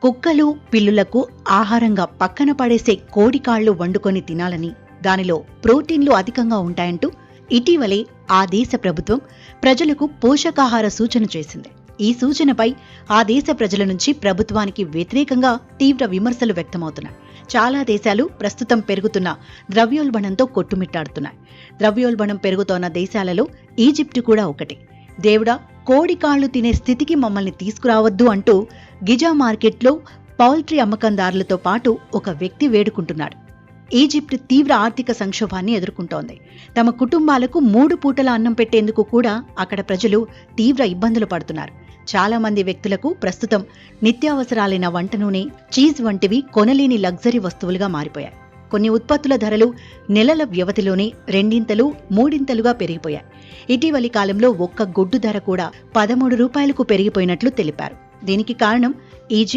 కుక్కలు పిల్లులకు ఆహారంగా పక్కన పడేసే కోడి కాళ్లు వండుకొని తినాలని, దానిలో ప్రోటీన్లు అధికంగా ఉంటాయంటూ ఇటీవలే ఆ దేశ ప్రభుత్వం ప్రజలకు పోషకాహార సూచన చేసింది. ఈ సూచనపై ఆ దేశ ప్రజల నుంచి ప్రభుత్వానికి వ్యతిరేకంగా తీవ్ర విమర్శలు వ్యక్తమవుతున్నాయి. చాలా దేశాలు ప్రస్తుతం పెరుగుతున్న ద్రవ్యోల్బణంతో కొట్టుమిట్టాడుతున్నాయి. ద్రవ్యోల్బణం పెరుగుతోన్న దేశాలలో ఈజిప్టు కూడా ఒకటి. దేవుడా, కోడి కాళ్లు తినే స్థితికి మమ్మల్ని తీసుకురావద్దు అంటూ గిజా మార్కెట్లో పౌల్ట్రీ అమ్మకందారులతో పాటు ఒక వ్యక్తి వేడుకుంటున్నాడు. ఈజిప్ట్ తీవ్ర ఆర్థిక సంక్షోభాన్ని ఎదుర్కొంటోంది. తమ కుటుంబాలకు 3 పూటల అన్నం పెట్టేందుకు కూడా అక్కడ ప్రజలు తీవ్ర ఇబ్బందులు పడుతున్నారు. చాలా మంది వ్యక్తులకు ప్రస్తుతం నిత్యావసరాలైన వంట నూనె, చీజ్ వంటివి కొనలేని లగ్జరీ వస్తువులుగా మారిపోయాయి. కొన్ని ఉత్పత్తుల ధరలు నెలల వ్యవధిలోనే 2-3 పెరిగిపోయాయి. ఇటీవలి కాలంలో ఒక్క గుడ్డు ధర కూడా 13 రూపాయలకు పెరిగిపోయినట్లు తెలిపారు. దీనికి కారణం ఈజిప్ట్